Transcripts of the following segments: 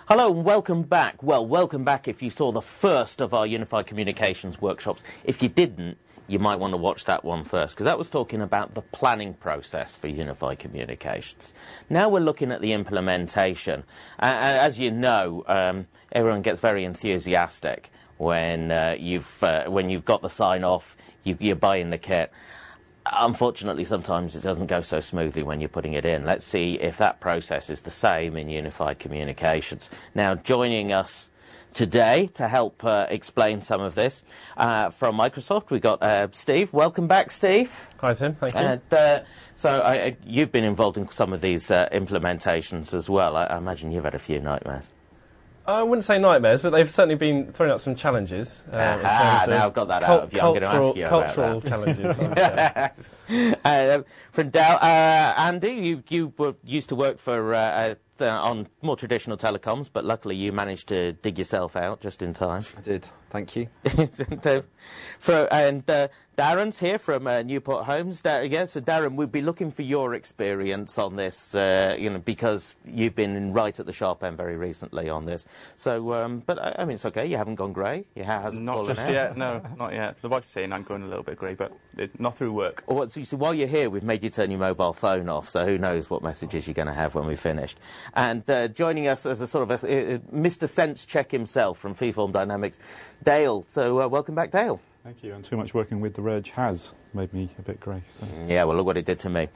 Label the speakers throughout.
Speaker 1: Hello and welcome back. Well, welcome back if you saw the first of our Unified Communications workshops. If you didn't, you might want to watch that one first, because that was talking about the planning process for Unified Communications. Now we're looking at the implementation. And as you know, everyone gets very enthusiastic when you've got the sign-off, you're buying the kit. Unfortunately, sometimes it doesn't go so smoothly when you're putting it in. Let's see if that process is the same in Unified Communications. Now, joining us today to help explain some of this from Microsoft, we've got Steve. Welcome back, Steve.
Speaker 2: Hi, Tim. Thank you.
Speaker 1: So you've been involved in some of these implementations as well. I imagine you've had a few nightmares.
Speaker 2: I wouldn't say nightmares, but they've certainly been throwing up some challenges. In terms of
Speaker 1: now I've got that out of you. I'm going to ask you about
Speaker 2: cultural challenges, I would say.
Speaker 1: From Dell, Andy, you used to work for on more traditional telecoms, but luckily you managed to dig yourself out just in time.
Speaker 3: I did. Thank you.
Speaker 1: And Darren's here from Newport Homes. So Darren, we'd be looking for your experience on this, because you've been right at the sharp end very recently on this. So, but I mean, it's okay. You haven't gone grey. Your hair hasn't fallen out.
Speaker 4: Not just yet. No, not yet. The wife's saying I'm going a little bit grey, but not through work.
Speaker 1: Well, so while you're here, we've made you turn your mobile phone off. So who knows what messages you're going to have when we've finished. And joining us as a sort of Mr. Sense Check himself from Freeform Dynamics, Dale. So welcome back, Dale.
Speaker 5: Thank you, and too much working with the reg has made me a bit grey. So.
Speaker 1: Yeah, well, look what it did to me.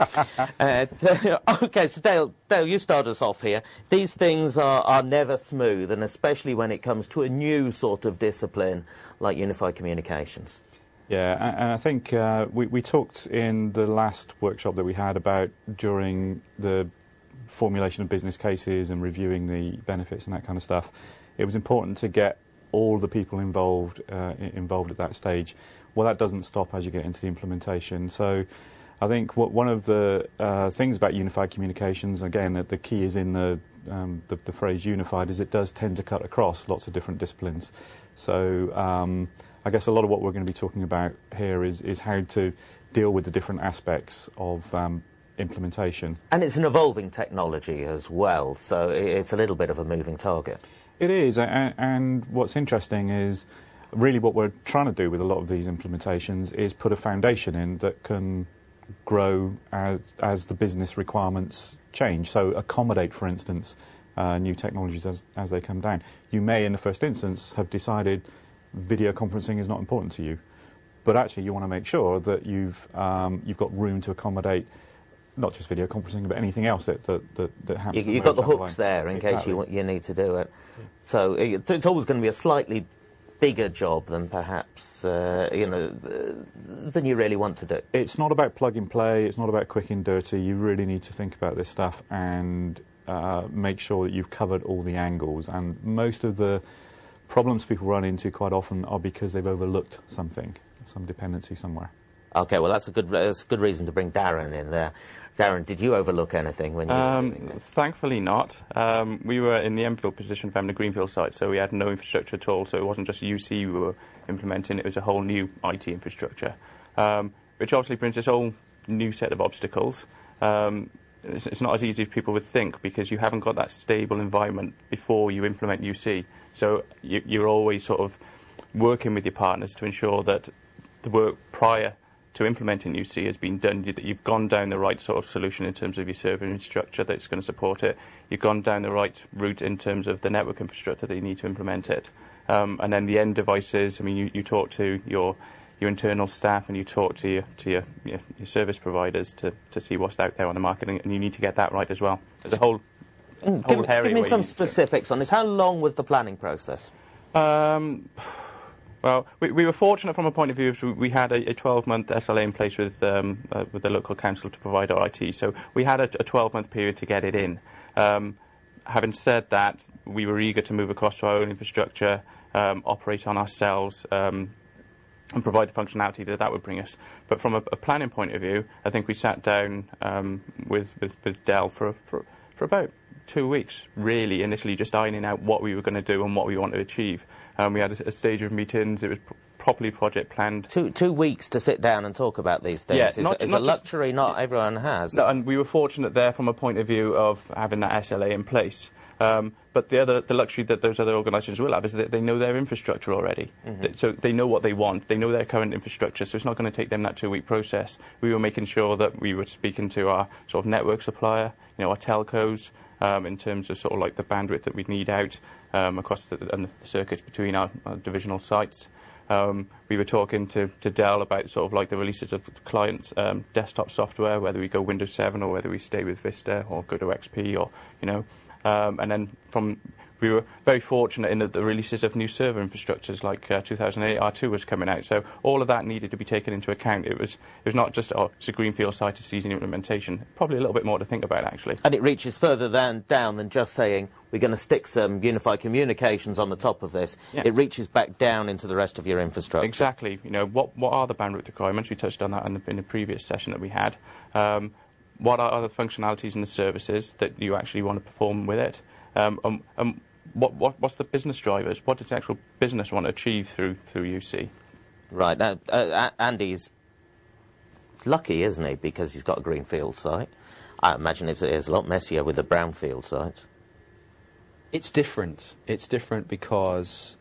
Speaker 1: OK, so Dale, you start us off here. These things are never smooth, and especially when it comes to a new sort of discipline like Unified Communications.
Speaker 5: Yeah, and I think we talked in the last workshop that we had about during the formulation of business cases and reviewing the benefits and that kind of stuff. It was important to get all the people involved at that stage. Well, that doesn't stop as you get into the implementation. So I think one of the things about Unified Communications, again, that the key is in the phrase unified, is it does tend to cut across lots of different disciplines. So I guess a lot of what we're going to be talking about here is how to deal with the different aspects of implementation.
Speaker 1: And it's an evolving technology as well, so it's a little bit of a moving target.
Speaker 5: It is, and what's interesting is really what we're trying to do with a lot of these implementations is put a foundation in that can grow as the business requirements change. So accommodate, for instance, new technologies as they come down. You may, in the first instance, have decided video conferencing is not important to you, but actually you want to make sure that you've got room to accommodate not just video conferencing, but anything else that happens.
Speaker 1: You've got the hooks there in case you need to do it. So it's always going to be a slightly bigger job than perhaps than you really want to do.
Speaker 5: It's not about plug and play. It's not about quick and dirty. You really need to think about this stuff and make sure that you've covered all the angles. And most of the problems people run into quite often are because they've overlooked something, some dependency somewhere.
Speaker 1: OK, well, that's a good reason to bring Darren in there. Darren, did you overlook anything when you were doing this?
Speaker 4: Thankfully not. We were in the enviable position of having a Greenfield site, so we had no infrastructure at all, so it wasn't just UC we were implementing, it was a whole new IT infrastructure, which obviously brings this whole new set of obstacles. It's not as easy as people would think, because you haven't got that stable environment before you implement UC. So you're always sort of working with your partners to ensure that the work prior to implementing UC has been done, that you've gone down the right sort of solution in terms of your server infrastructure that's going to support it. You've gone down the right route in terms of the network infrastructure that you need to implement it. And then the end devices, I mean, you talk to your internal staff and you talk to your service providers to see what's out there on the market, and you need to get that right as well. There's a whole area.
Speaker 1: Give me some specifics on this. How long was the planning process?
Speaker 4: Well, we were fortunate from a point of view of we had a 12-month SLA in place with the local council to provide our IT. So we had a 12-month period to get it in. Having said that, we were eager to move across to our own infrastructure, operate on ourselves, and provide the functionality that would bring us. But from a planning point of view, I think we sat down with Dell for about 2 weeks, really, initially just ironing out what we were going to do and what we want to achieve. We had a stage of meetings. It was properly project planned. 2
Speaker 1: weeks to sit down and talk about these things is a luxury not everyone has.
Speaker 4: No, and we were fortunate there from a point of view of having that SLA in place. But the luxury that those other organisations will have is that they know their infrastructure already. So they know what they want. They know their current infrastructure. So it's not going to take them that 2-week process. We were making sure that we were speaking to our sort of network supplier, our telcos, in terms of sort of like the bandwidth that we'd need out across the circuits between our divisional sites. We were talking to Dell about sort of like the releases of client desktop software, whether we go Windows 7 or whether we stay with Vista or go to XP or, and then we were very fortunate in that the releases of new server infrastructures like 2008 R2 was coming out. So all of that needed to be taken into account. It was not just, it's a Greenfield site, it's easy implementation. Probably a little bit more to think about, actually.
Speaker 1: And it reaches further down than just saying, we're going to stick some unified communications on the top of this. Yeah. It reaches back down into the rest of your infrastructure.
Speaker 4: Exactly. What are the bandwidth requirements? We touched on that in the previous session that we had. What are the functionalities and the services that you actually want to perform with it? What's the business drivers? What does the actual business want to achieve through UC?
Speaker 1: Right. Now, Andy's lucky, isn't he, because he's got a Greenfield site. I imagine it's a lot messier with the brownfield sites.
Speaker 3: It's different. It's different because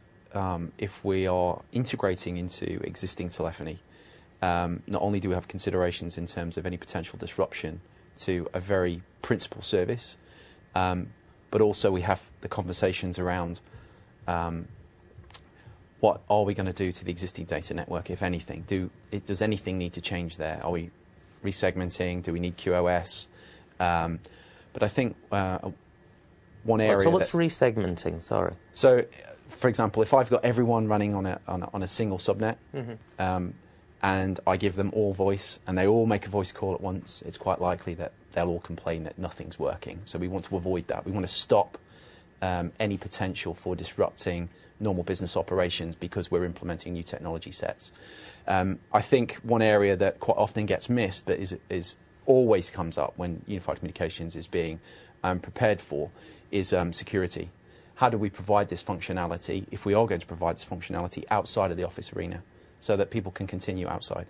Speaker 3: if we are integrating into existing telephony, not only do we have considerations in terms of any potential disruption to a very principal service, but also we have the conversations around what are we going to do to the existing data network, if anything? Does anything need to change there? Are we resegmenting? Do we need QoS? But I think one area...
Speaker 1: So what's resegmenting? Sorry.
Speaker 3: So, for example, if I've got everyone running on a single subnet, and I give them all voice, and they all make a voice call at once, it's quite likely that they'll all complain that nothing's working. So we want to avoid that. We want to stop any potential for disrupting normal business operations because we're implementing new technology sets. I think one area that quite often gets missed, but is always comes up when unified communications is being prepared for, is security. How do we provide this functionality, if we are going to provide this functionality, outside of the office arena, so that people can continue outside?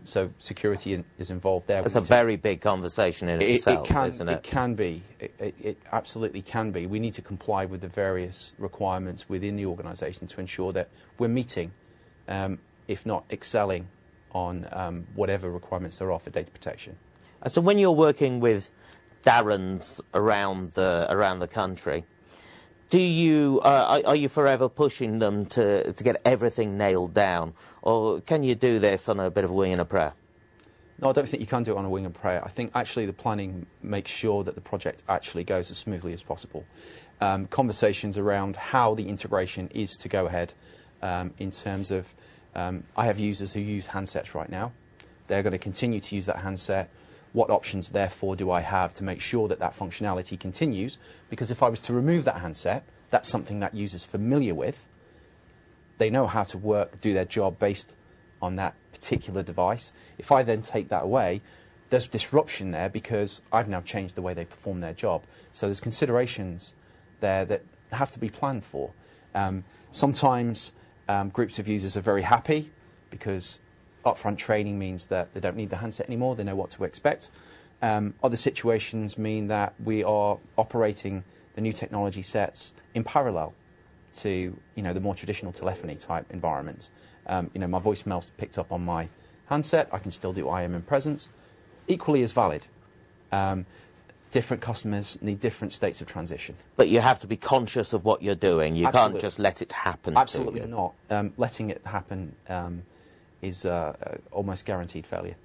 Speaker 3: So security is involved there.
Speaker 1: That's a very big conversation in itself, isn't it?
Speaker 3: It can be. It absolutely can be. We need to comply with the various requirements within the organisation to ensure that we're meeting, if not excelling, on whatever requirements there are for data protection.
Speaker 1: So when you're working with Darrens around the country, do you are you forever pushing them to get everything nailed down, or can you do this on a bit of a wing and a prayer?
Speaker 3: No, I don't think you can do it on a wing and prayer. I think actually the planning makes sure that the project actually goes as smoothly as possible. Conversations around how the integration is to go ahead, in terms of I have users who use handsets right now. They're going to continue to use that handset. What options, therefore, do I have to make sure that that functionality continues? Because if I was to remove that handset, that's something that users are familiar with. They know how to work, do their job based on that particular device. If I then take that away, there's disruption there because I've now changed the way they perform their job. So there's considerations there that have to be planned for. Sometimes groups of users are very happy because upfront training means that they don't need the handset anymore, they know what to expect. Other situations mean that we are operating the new technology sets in parallel to the more traditional telephony type environment. My voicemail's picked up on my handset, I can still do IM in presence. Equally as valid. Different customers need different states of transition.
Speaker 1: But you have to be conscious of what you're doing. You can't just let it happen.
Speaker 3: Absolutely not. Letting it happen is almost guaranteed failure.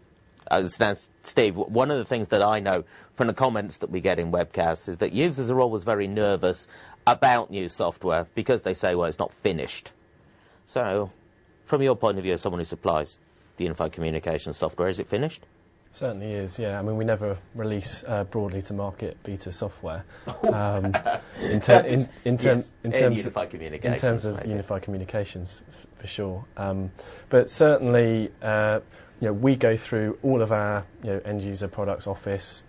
Speaker 1: Now, Steve, one of the things that I know from the comments that we get in webcasts is that users are always very nervous about new software because they say, well, it's not finished. So, from your point of view as someone who supplies the unified communications software, is it finished?
Speaker 2: Certainly is, yeah. I mean, we never release broadly to market beta software. In terms of unified communications, for sure. But certainly, we go through all of our end user products, Office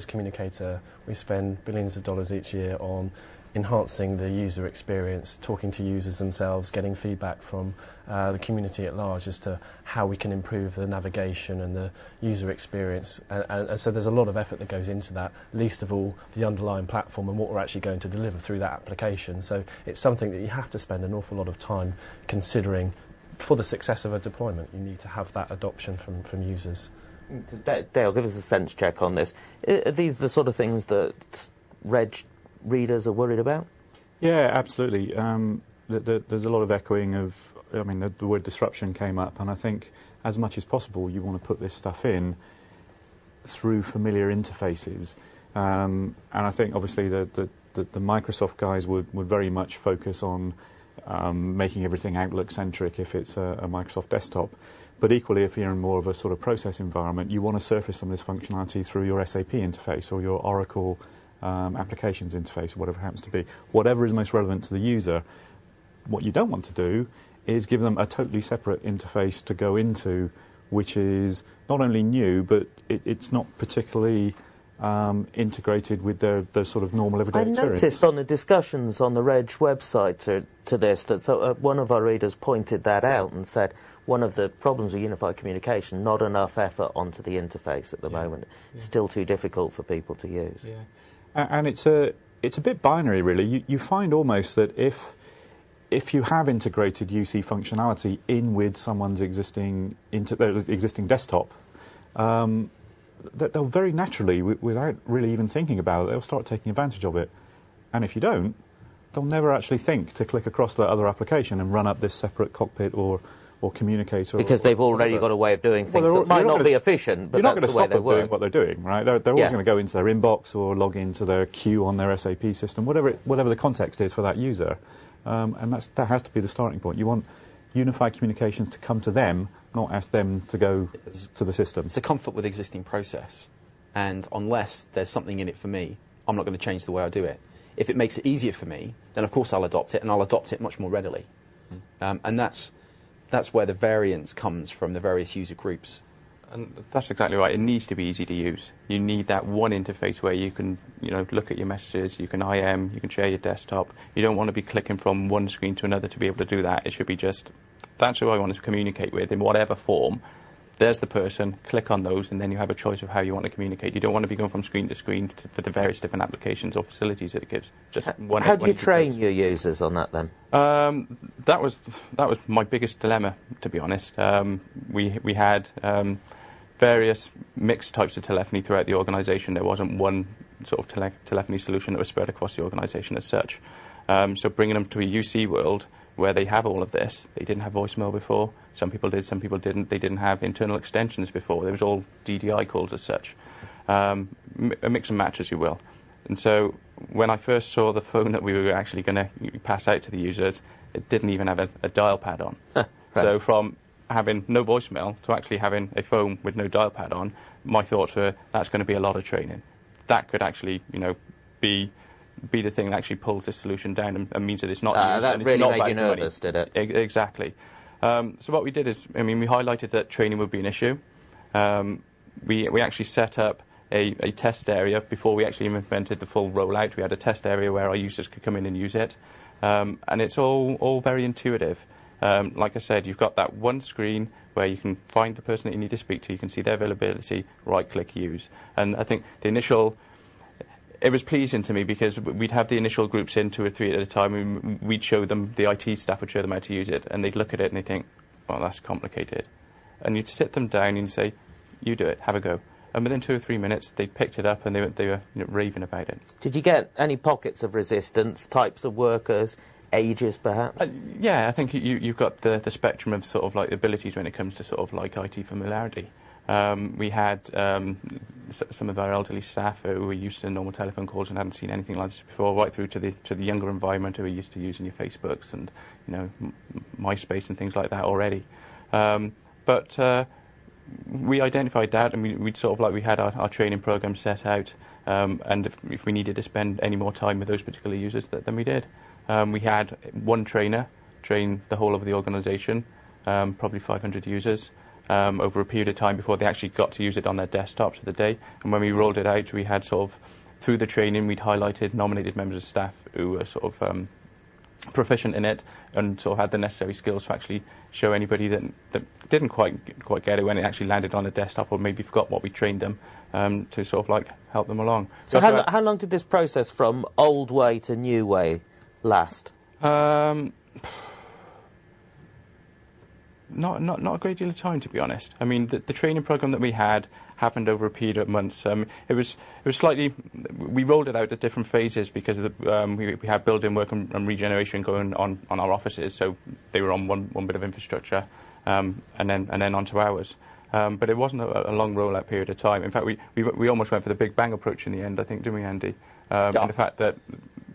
Speaker 2: Communicator. We spend billions of dollars each year on enhancing the user experience, talking to users themselves, getting feedback from the community at large as to how we can improve the navigation and the user experience. And so there's a lot of effort that goes into that, least of all the underlying platform and what we're actually going to deliver through that application. So it's something that you have to spend an awful lot of time considering. For the success of a deployment, you need to have that adoption from users.
Speaker 1: Dale, give us a sense check on this. Are these the sort of things that Reg readers are worried about?
Speaker 5: Yeah, absolutely. There's a lot of echoing of, I mean, the word disruption came up, and I think as much as possible you want to put this stuff in through familiar interfaces. And I think obviously the Microsoft guys would very much focus on making everything Outlook-centric if it's a Microsoft desktop. But equally, if you're in more of a sort of process environment, you want to surface some of this functionality through your SAP interface or your Oracle applications interface, or whatever it happens to be. Whatever is most relevant to the user. What you don't want to do is give them a totally separate interface to go into, which is not only new, but it's not particularly integrated with their sort of normal everyday experience.
Speaker 1: I noticed on the discussions on the Reg website to this that one of our readers pointed that out and said one of the problems with unified communication, not enough effort onto the interface at the moment. It's still too difficult for people to use.
Speaker 5: Yeah. And it's a bit binary, really. You find almost that if you have integrated UC functionality in with someone's existing desktop, they'll very naturally, without really even thinking about it, they'll start taking advantage of it. And if you don't, they'll never actually think to click across that other application and run up this separate cockpit or communicator.
Speaker 1: Because they've already got a way of doing things that might not be efficient, but that's the way they work.
Speaker 5: Doing what they're doing, right? They're always going to go into their inbox or log into their queue on their SAP system, whatever the context is for that user. And that has to be the starting point. You want unified communications to come to them, not ask them to go to the system.
Speaker 3: It's a comfort with existing process, and unless there's something in it for me, I'm not going to change the way I do it. If it makes it easier for me, then of course I'll adopt it, and I'll adopt it much more readily. And that's where the variance comes from the various user groups.
Speaker 4: And that's exactly right. It needs to be easy to use. You need that one interface where you can, look at your messages, you can IM, you can share your desktop. You don't want to be clicking from one screen to another to be able to do that. It should be just, that's who I want to communicate with in whatever form. There's the person, click on those, and then you have a choice of how you want to communicate. You don't want to be going from screen to screen for the various different applications or facilities that it gives. Just one.
Speaker 1: How do you train your users on that then?
Speaker 4: That was my biggest dilemma, to be honest. We had various mixed types of telephony throughout the organisation. There wasn't one sort of telephony solution that was spread across the organisation as such. So bringing them to a UC world where they have all of this. They didn't have voicemail before. Some people did, some people didn't. They didn't have internal extensions before. There was all DDI calls as such. A mix and match, as you will. And so when I first saw the phone that we were actually going to pass out to the users, it didn't even have a dial pad on.
Speaker 1: Right.
Speaker 4: So from having no voicemail to actually having a phone with no dial pad on, my thoughts were that's going to be a lot of training. That could actually, be the thing that actually pulls this solution down and means that it's not used
Speaker 1: that
Speaker 4: and
Speaker 1: really
Speaker 4: it's not
Speaker 1: made you
Speaker 4: about
Speaker 1: nervous,
Speaker 4: money.
Speaker 1: did it?
Speaker 4: Exactly. So what we did is, we highlighted that training would be an issue. We actually set up a test area before we actually implemented the full rollout. We had a test area where our users could come in and use it. And it's all very intuitive. Like I said, you've got that one screen where you can find the person that you need to speak to. You can see their availability, right-click, use. And I think it was pleasing to me because we'd have the initial groups in 2 or 3 at a time, and we'd show them, the IT staff would show them how to use it, and they'd look at it and they'd think, well, that's complicated. And you'd sit them down and you'd say, you do it, have a go. And within 2 or 3 minutes, they picked it up and they were raving about it.
Speaker 1: Did you get any pockets of resistance, types of workers, ages perhaps?
Speaker 4: Yeah, I think you've got the spectrum of sort of like abilities when it comes to sort of like IT familiarity. We had some of our elderly staff who were used to normal telephone calls and hadn't seen anything like this before, right through to the younger environment who are used to using your Facebooks and MySpace and things like that already. But we identified that, and we had our training program set out, and if we needed to spend any more time with those particular users, then we did. We had one trainer train the whole of the organisation, probably 500 users. Over a period of time before they actually got to use it on their desktops for the day. And when we rolled it out, we had through the training, we'd highlighted, nominated members of staff who were sort of proficient in it and sort of had the necessary skills to actually show anybody that didn't quite get it when it actually landed on a desktop or maybe forgot what we trained them, to sort of like help them along.
Speaker 1: So how long did this process from old way to new way last?
Speaker 4: Not a great deal of time, to be honest. I mean, the training program that we had happened over a period of months. It was slightly. We rolled it out at different phases because of we had building work and regeneration going on our offices, so they were on one bit of infrastructure, and then onto ours. But it wasn't a long rollout period of time. In fact, we almost went for the big bang approach in the end, I think, didn't we, Andy? And the fact that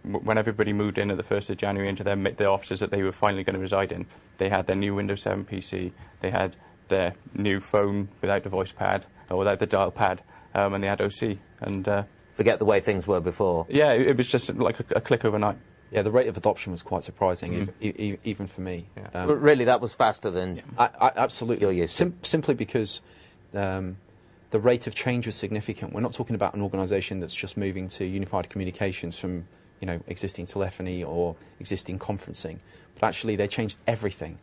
Speaker 4: when everybody moved in at the 1st of January into their offices that they were finally going to reside in, they had their new Windows 7 PC, they had their new phone without the voice pad, or without the dial pad, and they had OC. And
Speaker 1: forget the way things were before.
Speaker 4: Yeah, it was just like a click overnight.
Speaker 3: Yeah, the rate of adoption was quite surprising, even for me.
Speaker 1: Yeah. Really, that was faster than
Speaker 3: absolutely.
Speaker 1: You're used to.
Speaker 3: Simply because the rate of change was significant. We're not talking about an organisation that's just moving to unified communications from existing telephony or existing conferencing, but actually they changed everything: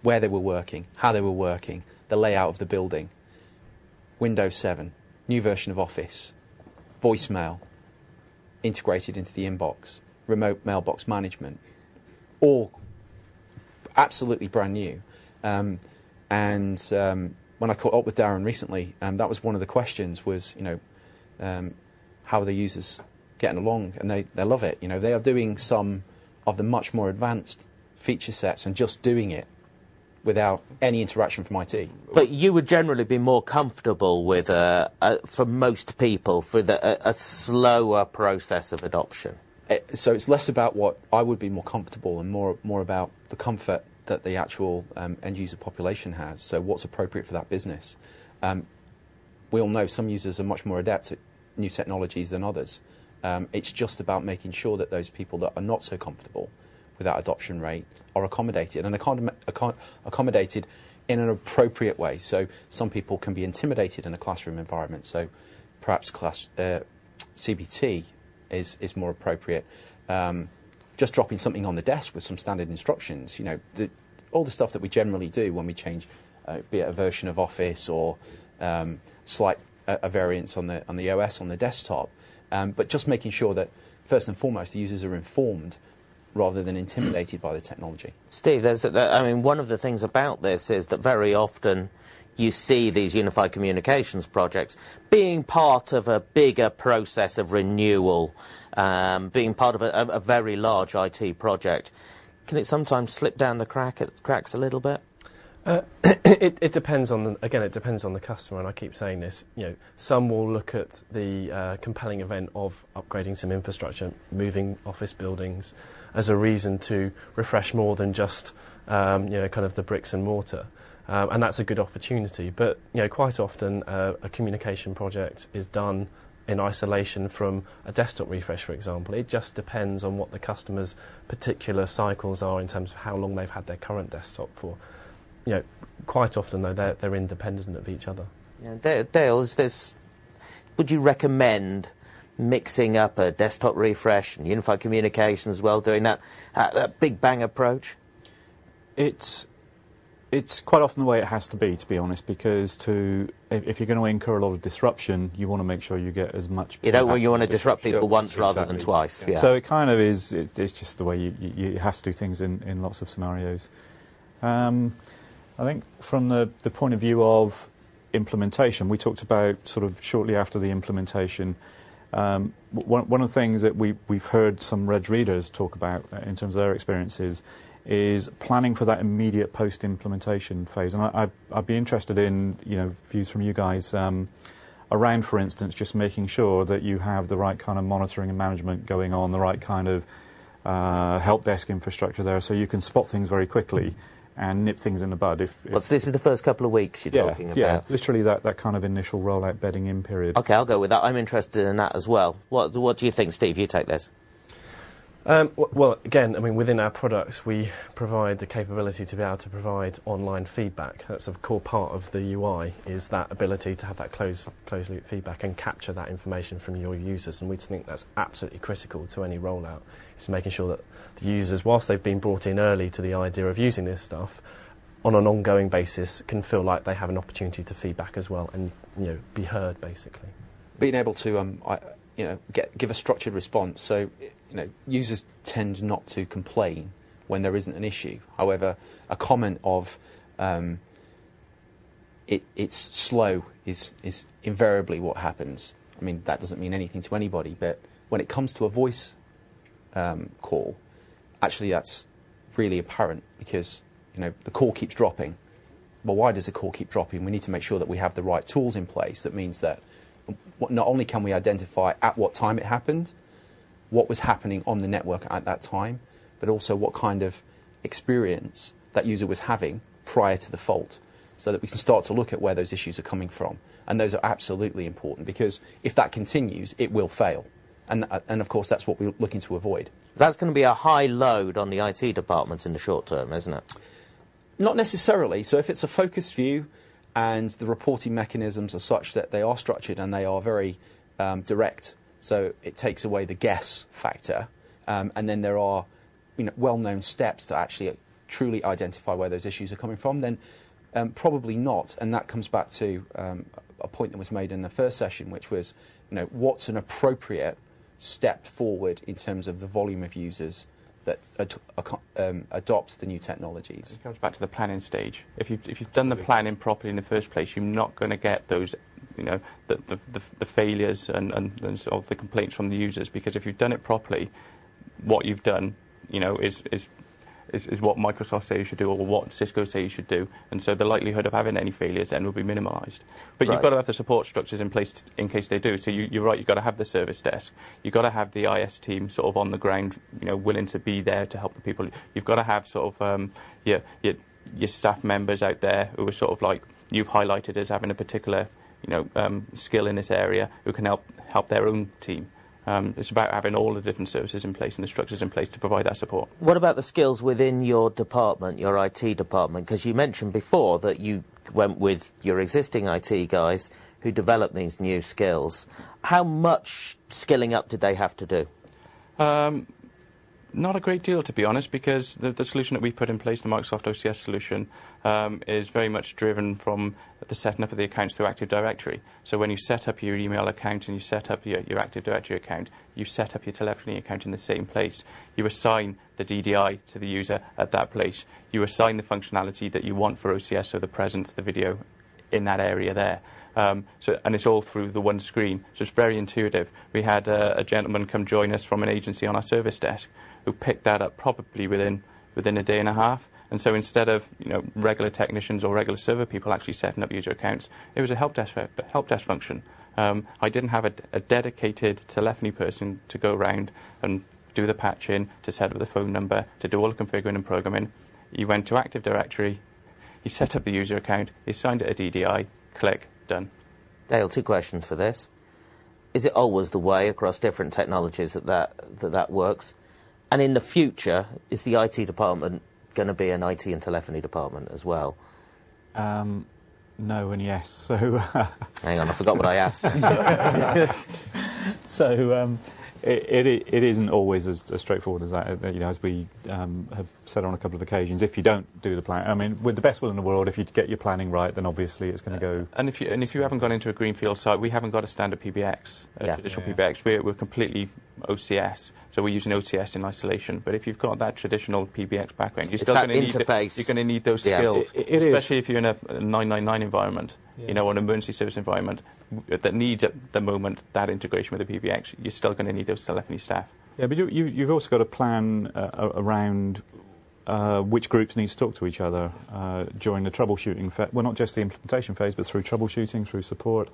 Speaker 3: where they were working, how they were working, the layout of the building. Windows 7, new version of Office, voicemail, integrated into the inbox, remote mailbox management, all absolutely brand new. And when I caught up with Darren recently, that was one of the questions was, how are the users getting along? And they love it. They are doing some of the much more advanced feature sets and just doing it without any interaction from IT.
Speaker 1: But you would generally be more comfortable with, for most people, for a slower process of adoption.
Speaker 3: So it's less about what I would be more comfortable and more about the comfort that the actual end-user population has, so what's appropriate for that business. We all know some users are much more adept at new technologies than others. It's just about making sure that those people that are not so comfortable with that adoption rate are accommodated, and accommodated in an appropriate way. So some people can be intimidated in a classroom environment, so perhaps CBT is more appropriate. Just dropping something on the desk with some standard instructions, all the stuff that we generally do when we change, be it a version of Office or slight a variance on the OS on the desktop, but just making sure that first and foremost the users are informed rather than intimidated by the technology.
Speaker 1: Steve, one of the things about this is that very often you see these unified communications projects being part of a bigger process of renewal, being part of a very large IT project. Can it sometimes slip down the cracks a little bit?
Speaker 2: It depends on it depends on the customer, and I keep saying this. Some will look at the compelling event of upgrading some infrastructure, moving office buildings, as a reason to refresh more than just kind of the bricks and mortar, and that's a good opportunity. But quite often a communication project is done in isolation from a desktop refresh, for example. It just depends on what the customer's particular cycles are in terms of how long they've had their current desktop for. Quite often though they're independent of each other.
Speaker 1: Yeah, Dale, would you recommend mixing up a desktop refresh and unified communications as well, doing that big bang approach?
Speaker 5: It's quite often the way it has to be honest, because if you're going to incur a lot of disruption, you want to make sure you get as much.
Speaker 1: You want to disrupt people once rather than twice. Yeah.
Speaker 5: So it kind of is. It's just the way you have to do things in lots of scenarios. I think from the point of view of implementation, we talked about sort of shortly after the implementation. One of the things that we've heard some Reg readers talk about in terms of their experiences is planning for that immediate post-implementation phase. And I'd be interested in views from you guys around, for instance, just making sure that you have the right kind of monitoring and management going on, the right kind of help desk infrastructure there, so you can spot things very quickly and nip things in the bud.
Speaker 1: This is the first couple of weeks you're talking about?
Speaker 5: Yeah, literally that kind of initial rollout bedding in period.
Speaker 1: OK, I'll go with that. I'm interested in that as well. What do you think, Steve? You take this.
Speaker 2: Well, again, I mean, within our products, we provide the capability to be able to provide online feedback. That's a core part of the UI, is that ability to have that closed loop feedback and capture that information from your users. And we think that's absolutely critical to any rollout. It's making sure that the users, whilst they've been brought in early to the idea of using this stuff, on an ongoing basis, can feel like they have an opportunity to feedback as well and be heard, basically.
Speaker 3: Being able to give a structured response. So users tend not to complain when there isn't an issue. However, a comment of it's slow is invariably what happens. I mean, that doesn't mean anything to anybody, but when it comes to a voice call, actually that's really apparent, because the call keeps dropping. Well, why does the call keep dropping? We need to make sure that we have the right tools in place. That means that not only can we identify at what time it happened, what was happening on the network at that time, but also what kind of experience that user was having prior to the fault, so that we can start to look at where those issues are coming from. And those are absolutely important, because if that continues, it will fail. And of course, that's what we're looking to avoid.
Speaker 1: That's going to be a high load on the IT department in the short term, isn't it?
Speaker 3: Not necessarily. So if it's a focused view and the reporting mechanisms are such that they are structured and they are very direct, so it takes away the guess factor, and then there are well-known steps to actually truly identify where those issues are coming from, then probably not. And that comes back to a point that was made in the first session, which was what's an appropriate step forward in terms of the volume of users that adopts the new technologies.
Speaker 4: It comes back to the planning stage. If you've done the planning properly in the first place, you're not going to get those, the failures and sort of the complaints from the users, because if you've done it properly, what you've done, is what Microsoft say you should do, or what Cisco say you should do, and so the likelihood of having any failures then will be minimised. But
Speaker 1: Right.
Speaker 4: You've got to have the support structures in place in case they do. So you're right, you've got to have the service desk, you've got to have the IS team sort of on the ground, willing to be there to help the people. You've got to have sort of your staff members out there who are sort of like you've highlighted as having a particular skill in this area, who can help their own team. It's about having all the different services in place and the structures in place to provide that support.
Speaker 1: What about the skills within your department, your IT department? Because you mentioned before that you went with your existing IT guys who developed these new skills. How much skilling up did they have to do?
Speaker 4: Not a great deal, to be honest, because the solution that we put in place, the Microsoft OCS solution, is very much driven from the setting up of the accounts through Active Directory. So when you set up your email account and you set up your Active Directory account, you set up your telephony account in the same place. You assign the DDI to the user at that place. You assign the functionality that you want for OCS, so the presence, the video, in that area there. And it's all through the one screen, so it's very intuitive. We had a gentleman come join us from an agency on our service desk who picked that up probably within a day and a half. And so instead of regular technicians or regular server people actually setting up user accounts, it was a help desk function. I didn't have a dedicated telephony person to go around and do the patching, to set up the phone number, to do all the configuring and programming. He went to Active Directory, he set up the user account, he assigned it a DDI, click, done.
Speaker 1: Dale, 2 questions for this. Is it always the way across different technologies that works? And in the future, is the IT department going to be an IT and telephony department as well?
Speaker 5: No and yes. So
Speaker 1: hang on, I forgot what I asked.
Speaker 5: So it isn't always as straightforward as that. As we have said on a couple of occasions, if you don't do the plan, I mean, with the best will in the world, if you get your planning right, then obviously it's going to go.
Speaker 4: And if you haven't gone into a Greenfield site, we haven't got a standard PBX, traditional PBX. We're completely OCS, so we're using OCS in isolation. But if you've got that traditional PBX background, you're still going to need those skills, especially if you're in a 999 environment, or an emergency service environment that needs at the moment that integration with the PBX. You're still going to need those telephony staff.
Speaker 5: Yeah, but you've also got a plan around which groups need to talk to each other during the troubleshooting phase. Well, not just the implementation phase, but through troubleshooting, through support.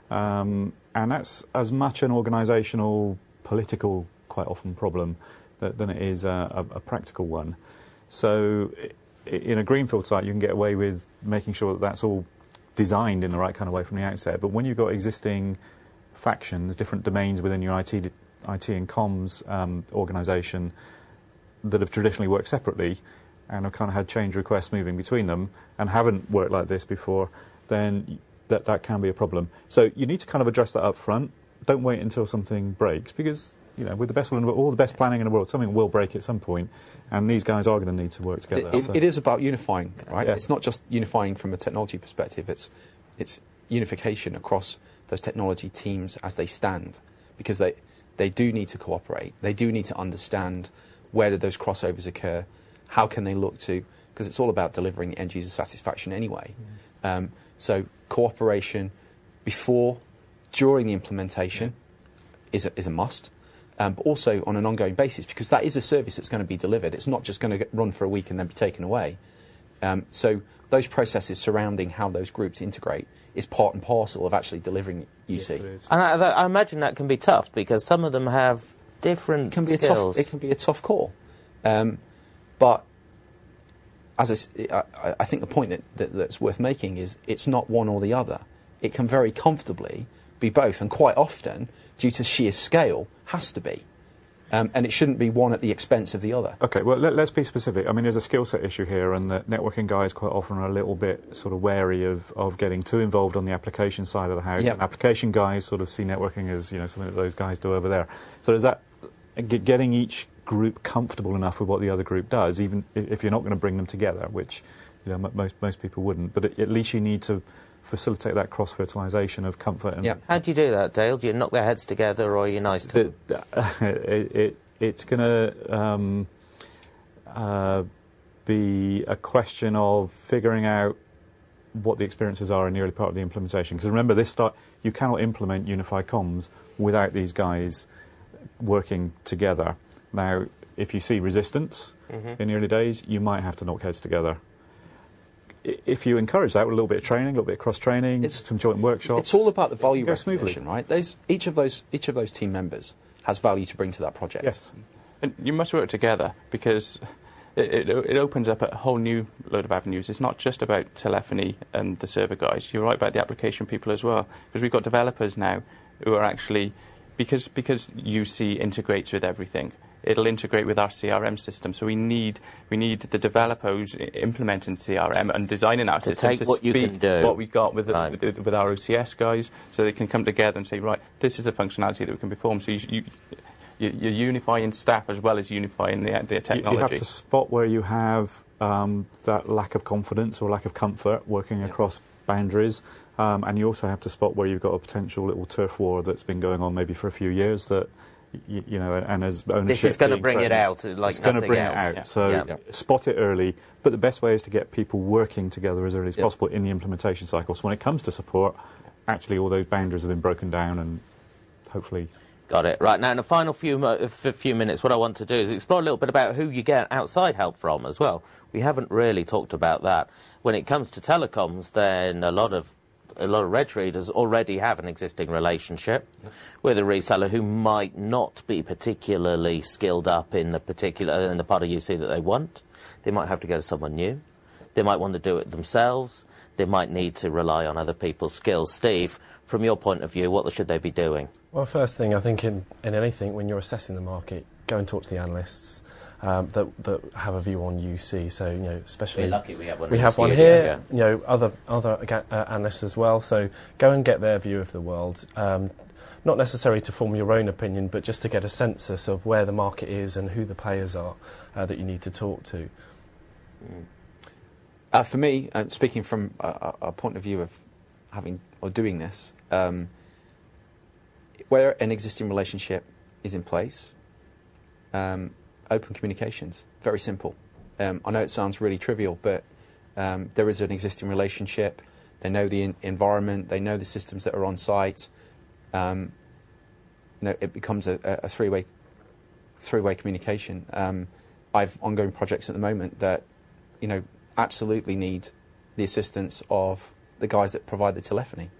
Speaker 5: And that's as much an organisational, political, quite often, problem than it is a practical one. So in a Greenfield site, you can get away with making sure that that's all designed in the right kind of way from the outset. But when you've got existing factions, different domains within your IT IT and comms organisation that have traditionally worked separately and have kind of had change requests moving between them and haven't worked like this before, then that can be a problem. So you need to kind of address that up front. Don't wait until something breaks, because with the best will in the world, all the best planning in the world, something will break at some point, and these guys are going to need to work together.
Speaker 3: It is about unifying, right?
Speaker 5: Yeah.
Speaker 3: It's not just unifying from a technology perspective. It's unification across those technology teams as they stand, because they do need to cooperate. They do need to understand where did those crossovers occur, how can they look to, because it's all about delivering end user satisfaction anyway. So cooperation before, during the implementation is a must, but also on an ongoing basis, because that is a service that's going to be delivered. It's not just going to run for a week and then be taken away. So those processes surrounding how those groups integrate is part and parcel of actually delivering UC.
Speaker 5: Yes,
Speaker 1: And I imagine that can be tough, because some of them have different skills.
Speaker 3: It can be a tough call. But as I think the point that's worth making is it's not one or the other. It can very comfortably be both, and quite often, due to sheer scale, has to be. And it shouldn't be one at the expense of the other.
Speaker 5: Okay, well, let's be specific. I mean, there's a skill set issue here, and the networking guys quite often are a little bit sort of wary of getting too involved on the application side of the house.
Speaker 3: Yep.
Speaker 5: And application guys sort of see networking as, something that those guys do over there. So there's that, getting each group comfortable enough with what the other group does, even if you're not going to bring them together, which most people wouldn't. But at least you need to facilitate that cross-fertilisation of comfort. And
Speaker 1: How do you do that, Dale? Do you knock their heads together, or are you nice to them?
Speaker 5: It's going to be a question of figuring out what the experiences are in the early part of the implementation. Because remember, you cannot implement unified comms without these guys working together. Now, if you see resistance in the early days, you might have to knock heads together. If you encourage that with a little bit of training, a little bit of cross-training, some joint workshops,
Speaker 3: it's all about the value recognition,
Speaker 5: smoothly.
Speaker 3: right? Each of those team members has value to bring to that project.
Speaker 5: Yes.
Speaker 4: And you must work together, because it opens up a whole new load of avenues. It's not just about telephony and the server guys. You're right about the application people as well, because we've got developers now who are actually, because UC integrates with everything, it'll integrate with our CRM system. So we need the developers implementing CRM and designing our system
Speaker 1: take
Speaker 4: to
Speaker 1: what you
Speaker 4: speak
Speaker 1: can do.
Speaker 4: what we've got with
Speaker 1: Right.
Speaker 4: with our OCS guys, so they can come together and say, right, this is the functionality that we can perform. So you're unifying staff as well as unifying the technology.
Speaker 5: You have to spot where you have that lack of confidence or lack of comfort working across boundaries, and you also have to spot where you've got a potential little turf war that's been going on maybe for a few years that, and as ownership.
Speaker 1: This is going to
Speaker 5: being
Speaker 1: bring it
Speaker 5: threatened.
Speaker 1: out like
Speaker 5: It's going to
Speaker 1: nothing
Speaker 5: bring
Speaker 1: else.
Speaker 5: it out.
Speaker 4: Yeah.
Speaker 5: So spot it early, but the best way is to get people working together as early as possible in the implementation cycle. So when it comes to support, actually all those boundaries have been broken down, and hopefully.
Speaker 1: Got it. Right, now in the final few minutes, what I want to do is explore a little bit about who you get outside help from as well. We haven't really talked about that. When it comes to telecoms, then a lot of reg readers already have an existing relationship with a reseller who might not be particularly skilled up in the part of UC that they want. They might have to go to someone new. They might want to do it themselves. They might need to rely on other people's skills. Steve, from your point of view, what should they be doing?
Speaker 2: Well, first thing, I think in anything, when you're assessing the market, go and talk to the analysts that have a view on UC. So, especially
Speaker 1: We're lucky we have one.
Speaker 2: we
Speaker 1: in
Speaker 2: have
Speaker 1: the
Speaker 2: one
Speaker 1: studio.
Speaker 2: here. Other analysts as well. So go and get their view of the world. Not necessarily to form your own opinion, but just to get a census of where the market is and who the players are that you need to talk to.
Speaker 3: For me, speaking from a point of view of having or doing this, where an existing relationship is in place, open communications, very simple. I know it sounds really trivial, but there is an existing relationship. They know the environment. They know the systems that are on site. It becomes a three-way communication. I've ongoing projects at the moment that, absolutely need the assistance of the guys that provide the telephony.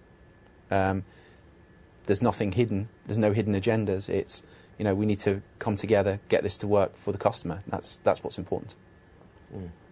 Speaker 3: There's nothing hidden. There's no hidden agendas. It's, we need to come together, get this to work for the customer. That's what's important.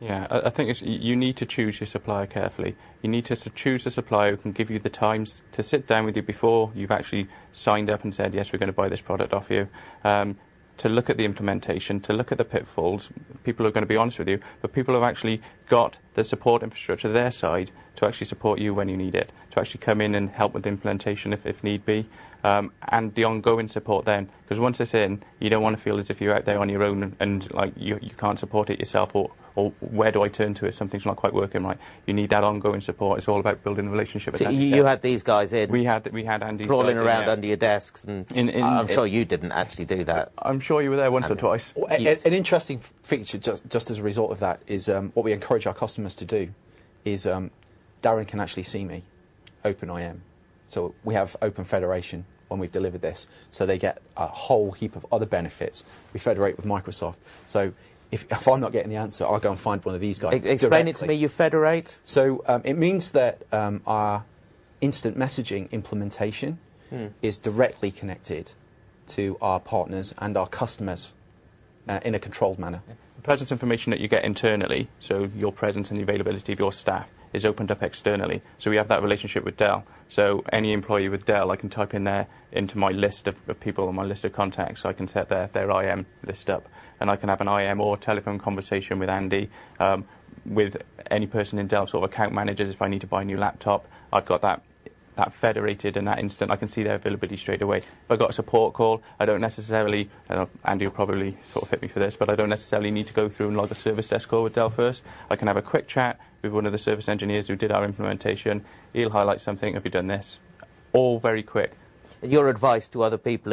Speaker 4: Yeah, I think you need to choose your supplier carefully. You need to choose a supplier who can give you the time to sit down with you before you've actually signed up and said, yes, we're going to buy this product off you, to look at the implementation, to look at the pitfalls. People are going to be honest with you, but people have actually got the support infrastructure their side to actually support you when you need it, to actually come in and help with the implementation if need be. And the ongoing support then, because once it's in, you don't want to feel as if you're out there on your own and like you can't support it yourself, or where do I turn to if something's not quite working right. You need that ongoing support. It's all about building a relationship.
Speaker 1: So you had these guys in?
Speaker 4: We had Andy's
Speaker 1: crawling
Speaker 4: guys
Speaker 1: around
Speaker 4: in, yeah.
Speaker 1: under your desks, and I'm sure you didn't actually do that.
Speaker 4: I'm sure you were there once or twice.
Speaker 3: An interesting feature, just as a result of that, is what we encourage our customers to do is Darren can actually see me, Open IM. So we have Open Federation when we've delivered this. So they get a whole heap of other benefits. We federate with Microsoft. So if I'm not getting the answer, I'll go and find one of these guys.
Speaker 1: Explain
Speaker 3: directly.
Speaker 1: it to me, you federate?
Speaker 3: So it means that our instant messaging implementation is directly connected to our partners and our customers in a controlled manner.
Speaker 4: The presence information that you get internally, so your presence and the availability of your staff, is opened up externally. So we have that relationship with Dell. So any employee with Dell, I can type in there into my list of people, my list of contacts. I can set their IM list up, and I can have an IM or telephone conversation with Andy, with any person in Dell, sort of account managers. If I need to buy a new laptop, I've got that federated in that instant. I can see their availability straight away. If I've got a support call, I don't necessarily, Andy will probably sort of hit me for this, but I don't necessarily need to go through and log a service desk call with Dell first. I can have a quick chat with one of the service engineers who did our implementation. He'll highlight something, have you done this? All very quick.
Speaker 1: Your advice to other people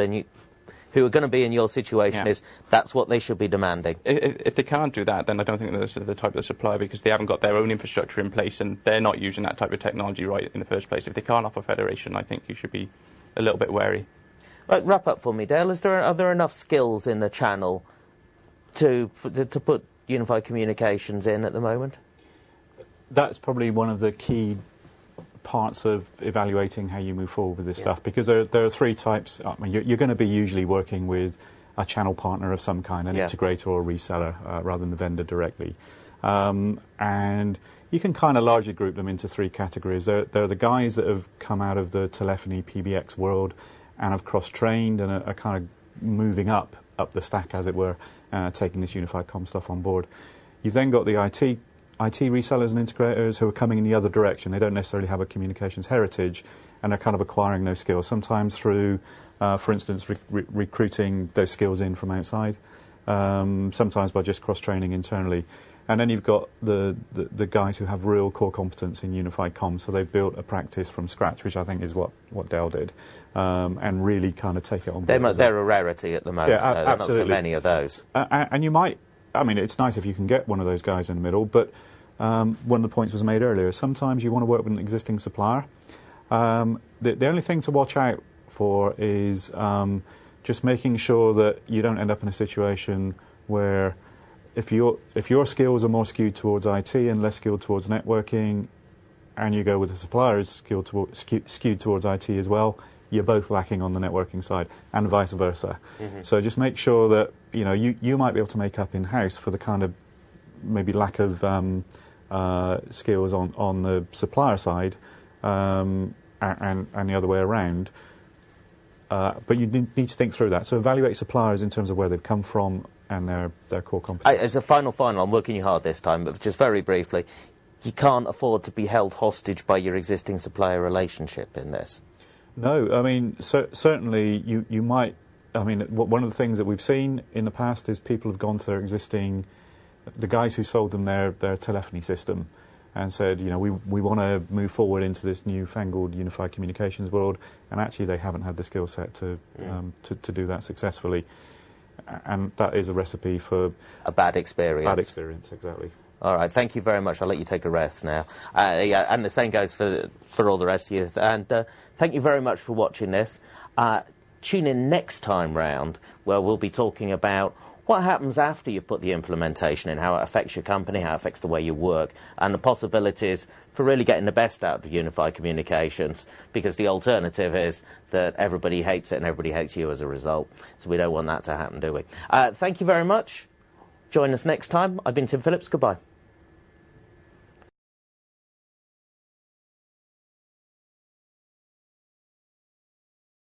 Speaker 1: who are going to be in your situation is that's what they should be demanding.
Speaker 4: If they can't do that, then I don't think they're the type of supplier, because they haven't got their own infrastructure in place and they're not using that type of technology right in the first place. If they can't offer federation, I think you should be a little bit wary.
Speaker 1: Right, wrap up for me, Dale. Are there enough skills in the channel to put unified communications in at the moment?
Speaker 5: That's probably one of the key parts of evaluating how you move forward with this stuff, because there are three types. I mean, you're going to be usually working with a channel partner of some kind, an integrator or a reseller, rather than the vendor directly. And you can kind of largely group them into three categories. There are the guys that have come out of the telephony PBX world and have cross-trained and are kind of moving up the stack, as it were, taking this unified comm stuff on board. You've then got the IT resellers and integrators who are coming in the other direction. They don't necessarily have a communications heritage, and are kind of acquiring those skills, sometimes through, for instance, recruiting those skills in from outside, sometimes by just cross-training internally. And then you've got the guys who have real core competence in unified comms, so they've built a practice from scratch, which I think is what Dell did, and really kind of take it on board.
Speaker 1: They're a rarity at the moment.
Speaker 5: Yeah,
Speaker 1: there are not so many of those.
Speaker 5: And you might, I mean, it's nice if you can get one of those guys in the middle, but one of the points was made earlier. Sometimes you want to work with an existing supplier. The only thing to watch out for is just making sure that you don't end up in a situation where if your skills are more skewed towards IT and less skewed towards networking, and you go with a supplier who's skewed towards IT as well, you're both lacking on the networking side, and vice versa. Mm-hmm. So just make sure that you might be able to make up in-house for the kind of maybe lack of skills on the supplier side, and the other way around. But you need to think through that. So evaluate suppliers in terms of where they've come from and their core competencies.
Speaker 1: As a final, I'm working you hard this time, but just very briefly, you can't afford to be held hostage by your existing supplier relationship in this.
Speaker 5: No, I mean, certainly you might. I mean, one of the things that we've seen in the past is people have gone to their existing, the guys who sold them their telephony system, and said, we want to move forward into this newfangled unified communications world, and actually they haven't had the skill set to do that successfully, and that is a recipe for
Speaker 1: a bad experience.
Speaker 5: Bad experience, exactly.
Speaker 1: All right, thank you very much. I'll let you take a rest now. And the same goes for all the rest of you. And thank you very much for watching this. Tune in next time round, where we'll be talking about what happens after you've put the implementation in, how it affects your company, how it affects the way you work, and the possibilities for really getting the best out of unified communications, because the alternative is that everybody hates it and everybody hates you as a result. So we don't want that to happen, do we? Thank you very much. Join us next time. I've been Tim Phillips. Goodbye.